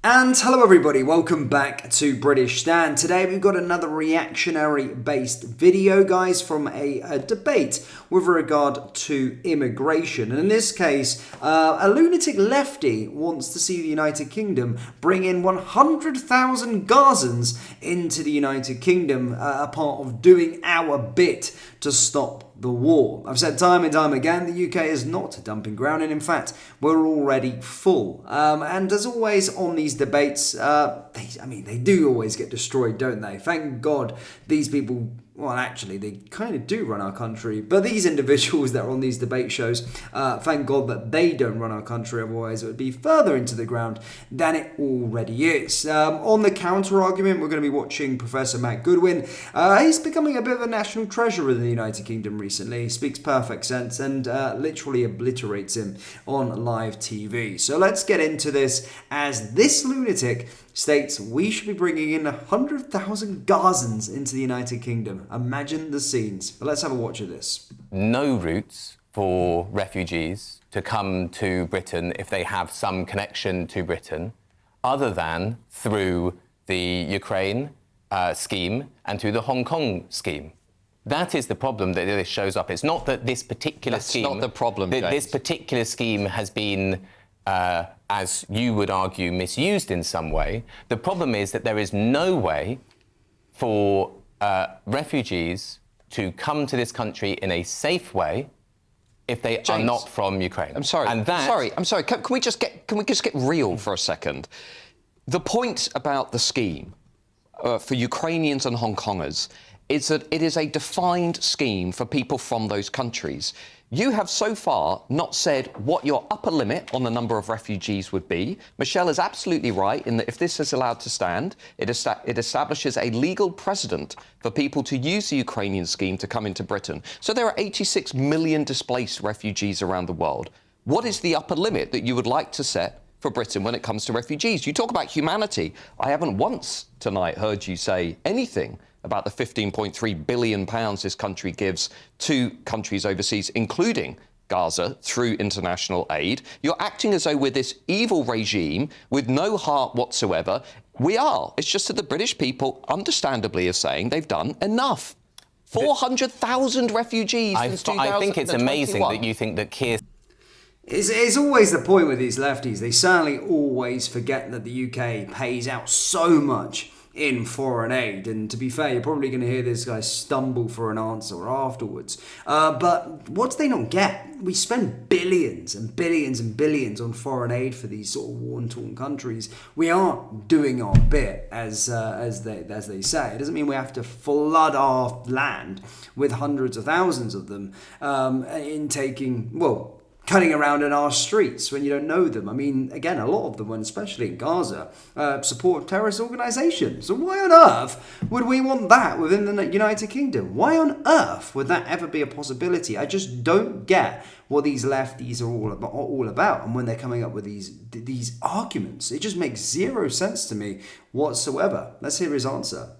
And hello everybody, welcome back to British Stand. Today we've got another reactionary based video, guys, from a debate with regard to immigration. And in this case, a lunatic lefty wants to see the United Kingdom bring in 100,000 Gazans into the United Kingdom, a part of doing our bit to stop the war. I've said time and time again, the UK is not a dumping ground, and in fact, we're already full. And as always on these debates, they do always get destroyed, don't they? Thank God these people, well, actually, they kind of do run our country, but these individuals that are on these debate shows, thank God that they don't run our country, otherwise it would be further into the ground than it already is. On the counter-argument, we're going to be watching Professor Matt Goodwin. He's becoming a bit of a national treasure in the United Kingdom recently. He speaks perfect sense and literally obliterates him on live TV. So let's get into this, as this lunatic states we should be bringing in 100,000 Gazans into the United Kingdom. Imagine the scenes. But let's have a watch of this. No routes for refugees to come to Britain if they have some connection to Britain, other than through the Ukraine scheme and through the Hong Kong scheme. That is the problem that this shows up. It's not that this particular scheme... That's not the problem, James. This particular scheme has been, as you would argue, misused in some way. The problem is that there is no way for refugees to come to this country in a safe way if they are not from Ukraine. I'm sorry. And that... I'm sorry. Can we just get real for a second? The point about the scheme for Ukrainians and Hong Kongers is that it is a defined scheme for people from those countries. You have so far not said what your upper limit on the number of refugees would be. Michelle is absolutely right in that if this is allowed to stand, it establishes a legal precedent for people to use the Ukrainian scheme to come into Britain. So there are 86 million displaced refugees around the world. What is the upper limit that you would like to set for Britain when it comes to refugees? You talk about humanity. I haven't once tonight heard you say anything about the £15.3 billion this country gives to countries overseas, including Gaza, through international aid. You're acting as though we're this evil regime with no heart whatsoever. We are. It's just that the British people, understandably, are saying they've done enough. 400,000 refugees since 2021. I think it's amazing that you think that Keir... It's always the point with these lefties. They certainly always forget that the UK pays out so much in foreign aid, and to be fair, you're probably going to hear this guy stumble for an answer afterwards. But what do they not get? We spend billions and billions and billions on foreign aid for these sort of war-torn countries. We are doing our bit, as they say. It doesn't mean we have to flood our land with hundreds of thousands of them in taking, well, cutting around in our streets when you don't know them. I mean, again, a lot of them, and especially in Gaza, support terrorist organisations. So why on earth would we want that within the United Kingdom? Why on earth would that ever be a possibility? I just don't get what these lefties are all about. And when they're coming up with these arguments, it just makes zero sense to me whatsoever. Let's hear his answer.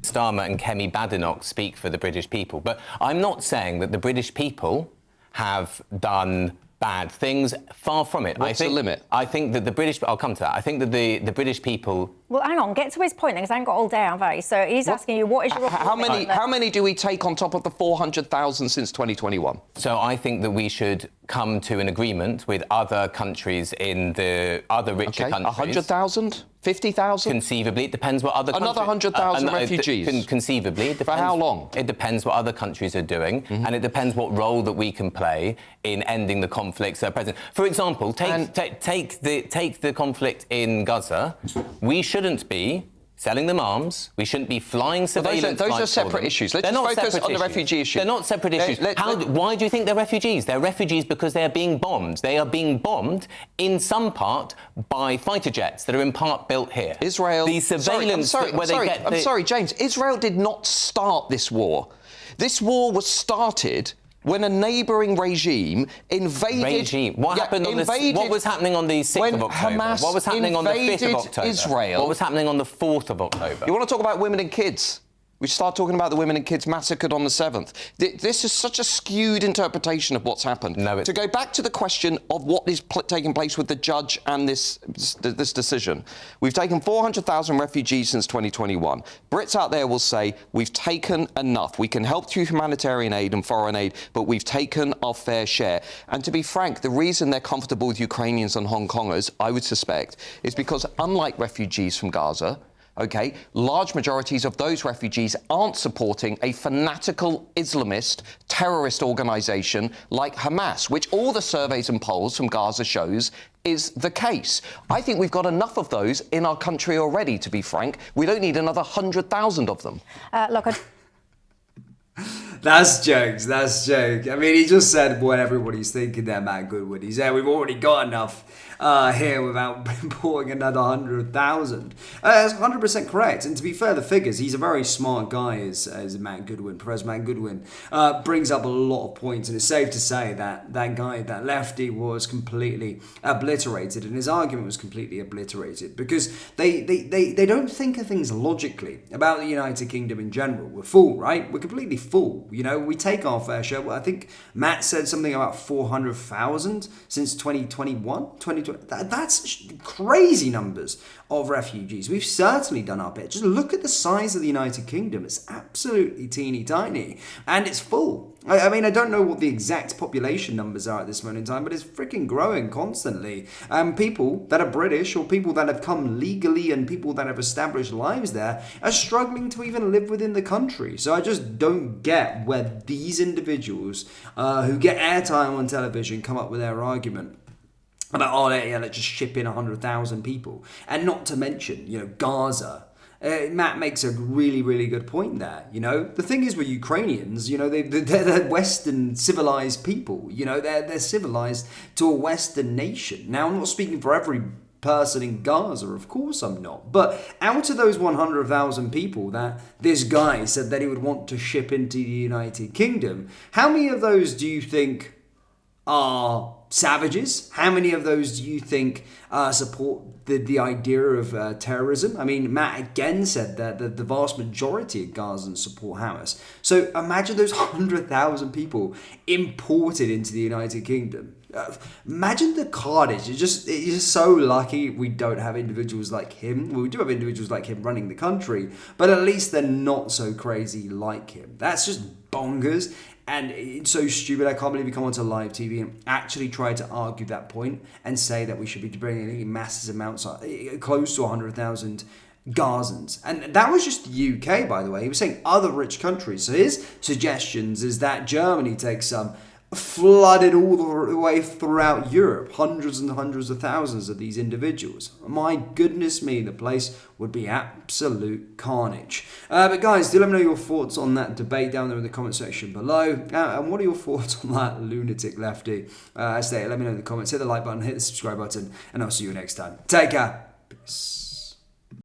Starmer and Kemi Badenoch speak for the British people. But I'm not saying that the British people have done bad things. Far from it. What's the limit? I think that the British... I'll come to that. I think that the British people... Well, hang on. Get to his point, because I haven't got all day, have I? So he's asking you, what is your... How many do we take on top of the 400,000 since 2021? So I think that we should come to an agreement with other countries in the other richer countries. 100,000? 50,000? Conceivably. It depends what other countries... Another 100,000 refugees? Conceivably. It depends, for how long? It depends what other countries are doing, and it depends what role that we can play in ending the conflicts that are present. For example, take the conflict in Gaza. We shouldn't be selling them arms. We shouldn't be flying surveillance. Those are separate issues. Let's just focus on the refugee issue. They're not separate issues. Why do you think they're refugees? They're refugees because they are being bombed. They are being bombed in some part by fighter jets that are in part built here. Israel... The surveillance... I'm sorry, James. Israel did not start this war. This war was started when a neighbouring regime invaded... What happened on what was happening on the 6th of October? Hamas what was happening on the 5th of October? Israel. What was happening on the 4th of October? You want to talk about women and kids? We start talking about the women and kids massacred on the 7th. This is such a skewed interpretation of what's happened. No, to go back to the question of what is taking place with the judge and this decision, we've taken 400,000 refugees since 2021. Brits out there will say, we've taken enough. We can help through humanitarian aid and foreign aid, but we've taken our fair share. And to be frank, the reason they're comfortable with Ukrainians and Hong Kongers, I would suspect, is because unlike refugees from Gaza, okay, large majorities of those refugees aren't supporting a fanatical Islamist terrorist organisation like Hamas, which all the surveys and polls from Gaza shows is the case. I think we've got enough of those in our country already, to be frank. We don't need another 100,000 of them. Look, That's jokes, that's joke. I mean, he just said what everybody's thinking there, Matt Goodwin. He said we've already got enough here without importing another 100,000. That's 100% correct. And to be fair, the figures, he's a very smart guy, as Matt Goodwin, Professor Matt Goodwin, brings up a lot of points. And it's safe to say that that guy, that Leftie, was completely obliterated. And his argument was completely obliterated because they don't think of things logically about the United Kingdom in general. We're full, right? We're completely full. You know, we take our fair share. Well, I think Matt said something about 400,000 since 2021, 2020. That's crazy numbers of refugees. We've certainly done our bit. Just look at the size of the United Kingdom. It's absolutely teeny tiny and it's full. I mean, I don't know what the exact population numbers are at this moment in time, but it's freaking growing constantly. People that are British or people that have come legally and people that have established lives there are struggling to even live within the country. So I just don't get where these individuals who get airtime on television come up with their argument about, oh, yeah, let's just ship in 100,000 people. And not to mention, you know, Gaza. Matt makes a really, really good point there. You know, the thing is with Ukrainians, you know, they're Western civilized people. You know, they're civilized to a Western nation. Now, I'm not speaking for every person in Gaza, of course I'm not. But out of those 100,000 people that this guy said that he would want to ship into the United Kingdom, how many of those do you think are savages? How many of those do you think support the idea of terrorism? I mean, Matt again said that the vast majority of Gazans support Hamas. So imagine those 100,000 people imported into the United Kingdom. Imagine the carnage. It's just so lucky we don't have individuals like him. Well, we do have individuals like him running the country, but at least they're not so crazy like him. That's just bonkers. And it's so stupid. I can't believe he come onto live TV and actually tried to argue that point and say that we should be bringing in massive amounts, close to 100,000 Gazans. And that was just the UK, by the way. He was saying other rich countries. So his suggestions is that Germany takes some, flooded all the way throughout Europe, hundreds and hundreds of thousands of these individuals. My goodness me, the place would be absolute carnage. But guys, do let me know your thoughts on that debate down there in the comment section below. And what are your thoughts on that lunatic Leftie? Let me know in the comments. Hit the like button, hit the subscribe button, and I'll see you next time. Take care. Peace.